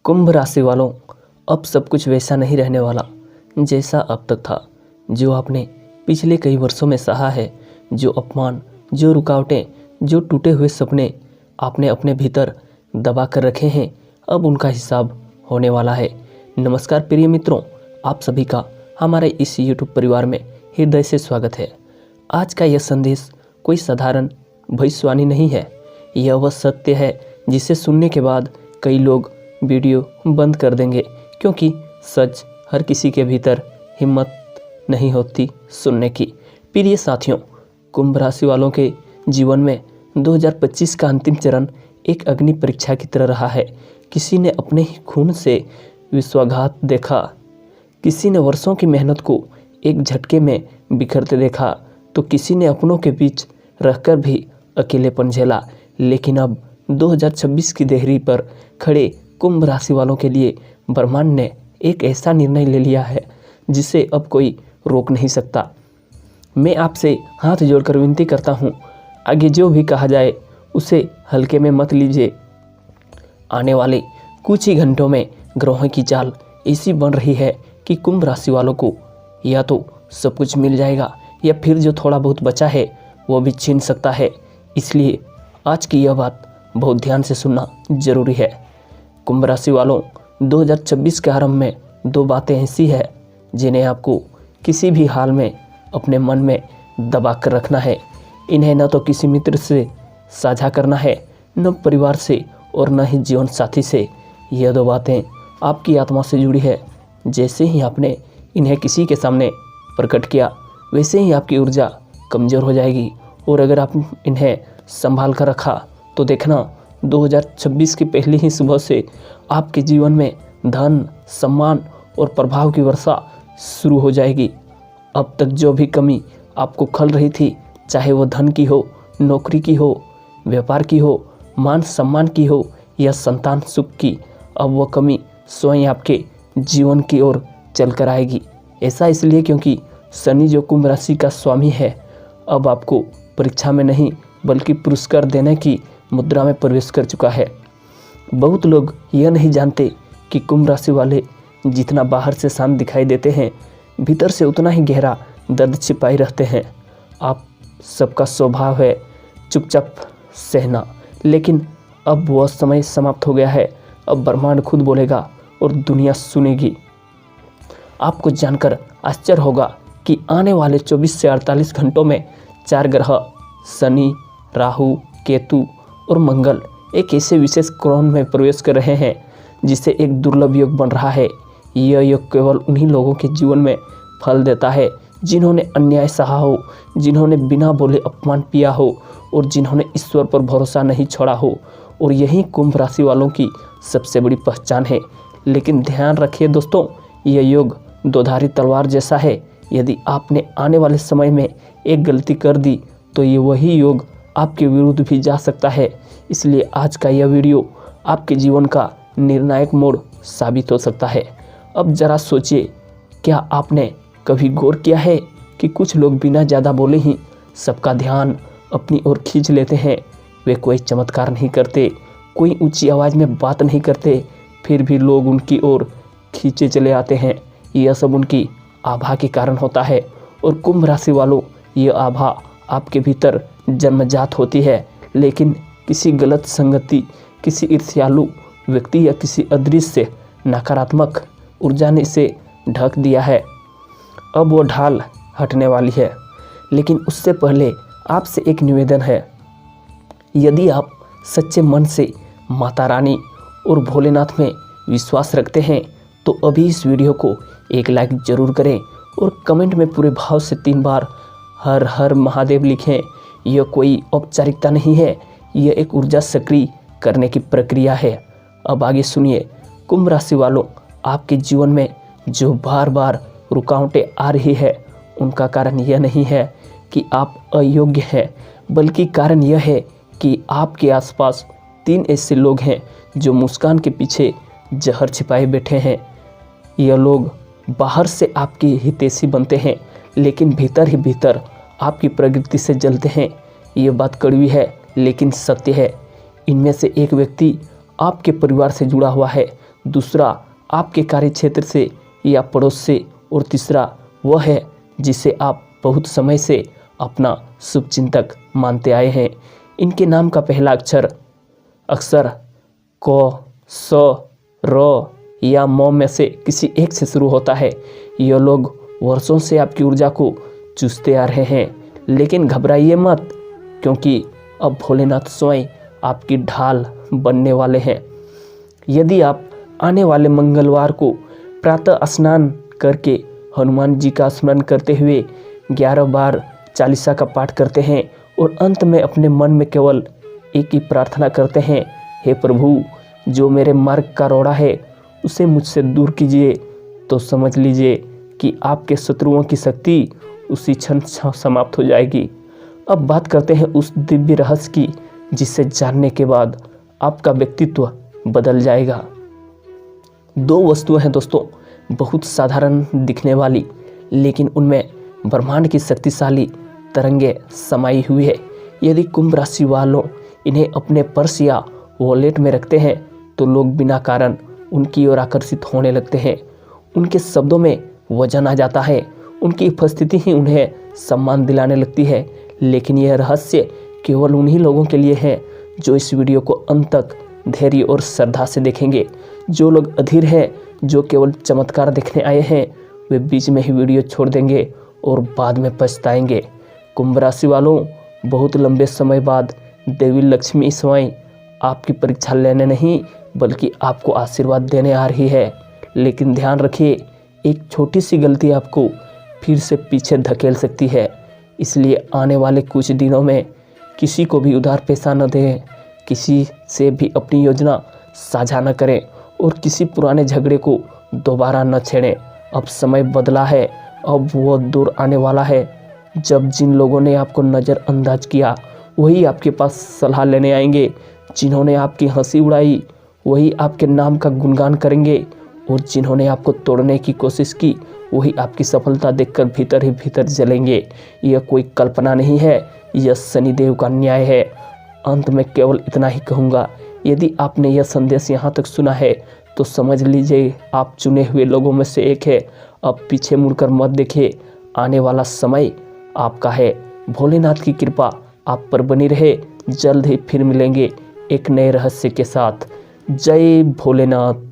कुंभ राशि वालों, अब सब कुछ वैसा नहीं रहने वाला जैसा अब तक था। जो आपने पिछले कई वर्षों में सहा है, जो अपमान, जो रुकावटें, जो टूटे हुए सपने आपने अपने भीतर दबा कर रखे हैं, अब उनका हिसाब होने वाला है। नमस्कार प्रिय मित्रों, आप सभी का हमारे इस YouTube परिवार में हृदय से स्वागत है। आज का यह संदेश कोई साधारण भविष्यवाणी नहीं है। यह वह सत्य है जिसे सुनने के बाद कई लोग वीडियो बंद कर देंगे, क्योंकि सच हर किसी के भीतर हिम्मत नहीं होती सुनने की। प्रिय साथियों, कुंभ राशि वालों के जीवन में 2025 का अंतिम चरण एक अग्नि परीक्षा की तरह रहा है। किसी ने अपने ही खून से विश्वासघात देखा, किसी ने वर्षों की मेहनत को एक झटके में बिखरते देखा, तो किसी ने अपनों के बीच रहकर भी अकेलेपन झेला। लेकिन अब 2026 की देहरी पर खड़े कुंभ राशि वालों के लिए ब्रह्मांड ने एक ऐसा निर्णय ले लिया है जिसे अब कोई रोक नहीं सकता। मैं आपसे हाथ जोड़कर विनती करता हूँ, आगे जो भी कहा जाए उसे हल्के में मत लीजिए। आने वाले कुछ ही घंटों में ग्रहों की चाल ऐसी बन रही है कि कुंभ राशि वालों को या तो सब कुछ मिल जाएगा या फिर जो थोड़ा बहुत बचा है वो भी छीन सकता है। इसलिए आज की यह बात बहुत ध्यान से सुनना जरूरी है। कुंभ राशि वालों, 2026 के आरंभ में दो बातें ऐसी है जिन्हें आपको किसी भी हाल में अपने मन में दबा कर रखना है। इन्हें न तो किसी मित्र से साझा करना है, न परिवार से और न ही जीवन साथी से। यह दो बातें आपकी आत्मा से जुड़ी है। जैसे ही आपने इन्हें किसी के सामने प्रकट किया, वैसे ही आपकी ऊर्जा कमज़ोर हो जाएगी। और अगर आप इन्हें संभाल कर रखा तो देखना 2026 की पहली ही सुबह से आपके जीवन में धन, सम्मान और प्रभाव की वर्षा शुरू हो जाएगी। अब तक जो भी कमी आपको खल रही थी, चाहे वो धन की हो, नौकरी की हो, व्यापार की हो, मान सम्मान की हो या संतान सुख की, अब वो कमी स्वयं आपके जीवन की ओर चल कर आएगी। ऐसा इसलिए क्योंकि शनि जो कुंभ राशि का स्वामी है, अब आपको परीक्षा में नहीं बल्कि पुरस्कार देने की मुद्रा में प्रवेश कर चुका है। बहुत लोग यह नहीं जानते कि कुंभ राशि वाले जितना बाहर से शांत दिखाई देते हैं, भीतर से उतना ही गहरा दर्द छिपाए रहते हैं। आप सबका स्वभाव है चुपचाप सहना, लेकिन अब वह समय समाप्त हो गया है। अब ब्रह्मांड खुद बोलेगा और दुनिया सुनेगी। आपको जानकर आश्चर्य होगा कि आने वाले 24 से 48 घंटों में 4 ग्रह शनि, राहु, केतु और मंगल एक ऐसे विशेष कोण में प्रवेश कर रहे हैं जिसे एक दुर्लभ योग बन रहा है। यह योग केवल उन्हीं लोगों के जीवन में फल देता है जिन्होंने अन्याय सहा हो, जिन्होंने बिना बोले अपमान पिया हो और जिन्होंने ईश्वर पर भरोसा नहीं छोड़ा हो। और यही कुंभ राशि वालों की सबसे बड़ी पहचान है। लेकिन ध्यान रखिए दोस्तों, यह योग दोधारी तलवार जैसा है। यदि आपने आने वाले समय में एक गलती कर दी तो ये वही योग आपके विरुद्ध भी जा सकता है। इसलिए आज का यह वीडियो आपके जीवन का निर्णायक मोड़ साबित हो सकता है। अब ज़रा सोचिए, क्या आपने कभी गौर किया है कि कुछ लोग बिना ज़्यादा बोले ही सबका ध्यान अपनी ओर खींच लेते हैं। वे कोई चमत्कार नहीं करते, कोई ऊंची आवाज़ में बात नहीं करते, फिर भी लोग उनकी ओर खींचे चले आते हैं। यह सब उनकी आभा के कारण होता है। और कुंभ राशि वालों, यह आभा आपके भीतर जन्मजात होती है, लेकिन किसी गलत संगति, किसी ईर्ष्यालु व्यक्ति या किसी अदृश्य नकारात्मक ऊर्जा ने इसे ढक दिया है। अब वो ढाल हटने वाली है, लेकिन उससे पहले आपसे एक निवेदन है। यदि आप सच्चे मन से माता रानी और भोलेनाथ में विश्वास रखते हैं तो अभी इस वीडियो को एक लाइक ज़रूर करें और कमेंट में पूरे भाव से 3 बार हर हर महादेव लिखें। यह कोई औपचारिकता नहीं है, यह एक ऊर्जा सक्रिय करने की प्रक्रिया है। अब आगे सुनिए। कुंभ राशि वालों, आपके जीवन में जो बार बार रुकावटें आ रही है, उनका कारण यह नहीं है कि आप अयोग्य हैं, बल्कि कारण यह है कि आपके आसपास 3 ऐसे लोग हैं जो मुस्कान के पीछे जहर छिपाए बैठे हैं। यह लोग बाहर से आपके हितैषी बनते हैं, लेकिन भीतर ही भीतर आपकी प्रकृति से जलते हैं। ये बात कड़वी है लेकिन सत्य है। इनमें से एक व्यक्ति आपके परिवार से जुड़ा हुआ है, दूसरा आपके कार्य क्षेत्र से या पड़ोस से, और तीसरा वह है जिसे आप बहुत समय से अपना शुभचिंतक मानते आए हैं। इनके नाम का पहला अक्षर क, स, र या म में से किसी एक से शुरू होता है। ये लोग वर्षों से आपकी ऊर्जा को चूसते आ रहे हैं, लेकिन घबराइए मत, क्योंकि अब भोलेनाथ स्वयं आपकी ढाल बनने वाले हैं। यदि आप आने वाले मंगलवार को प्रातः स्नान करके हनुमान जी का स्मरण करते हुए 11 बार चालीसा का पाठ करते हैं और अंत में अपने मन में केवल एक ही प्रार्थना करते हैं, हे प्रभु, जो मेरे मार्ग का रोड़ा है उसे मुझसे दूर कीजिए, तो समझ लीजिए कि आपके शत्रुओं की शक्ति उसी क्षण समाप्त हो जाएगी। अब बात करते हैं उस दिव्य रहस्य की, जिसे जानने के बाद आपका व्यक्तित्व बदल जाएगा। 2 वस्तुएं हैं दोस्तों, बहुत साधारण दिखने वाली, लेकिन उनमें ब्रह्मांड की शक्तिशाली तरंगें समाई हुई है। यदि कुंभ राशि वालों इन्हें अपने पर्स या वॉलेट में रखते हैं तो लोग बिना कारण उनकी ओर आकर्षित होने लगते हैं। उनके शब्दों में वजन आ जाता है, उनकी उपस्थिति ही उन्हें सम्मान दिलाने लगती है। लेकिन यह रहस्य केवल उन्हीं लोगों के लिए है जो इस वीडियो को अंत तक धैर्य और श्रद्धा से देखेंगे। जो लोग अधीर हैं, जो केवल चमत्कार देखने आए हैं, वे बीच में ही वीडियो छोड़ देंगे और बाद में पछताएंगे। कुंभ राशि वालों, बहुत लंबे समय बाद देवी लक्ष्मी स्वयं आपकी परीक्षा लेने नहीं बल्कि आपको आशीर्वाद देने आ रही है। लेकिन ध्यान रखिए, एक छोटी सी गलती आपको फिर से पीछे धकेल सकती है। इसलिए आने वाले कुछ दिनों में किसी को भी उधार पैसा न दें, किसी से भी अपनी योजना साझा न करें और किसी पुराने झगड़े को दोबारा न छेड़ें। अब समय बदला है, अब वो दौर आने वाला है जब जिन लोगों ने आपको नज़रअंदाज किया वही आपके पास सलाह लेने आएंगे। जिन्होंने आपकी हंसी उड़ाई वही आपके नाम का गुणगान करेंगे, और जिन्होंने आपको तोड़ने की कोशिश की वही आपकी सफलता देखकर भीतर ही भीतर जलेंगे। यह कोई कल्पना नहीं है, यह शनिदेव का न्याय है। अंत में केवल इतना ही कहूँगा, यदि आपने यह संदेश यहाँ तक सुना है तो समझ लीजिए आप चुने हुए लोगों में से एक है। अब पीछे मुड़कर मत देखिए, आने वाला समय आपका है। भोलेनाथ की कृपा आप पर बनी रहे। जल्द ही फिर मिलेंगे एक नए रहस्य के साथ। जय भोलेनाथ।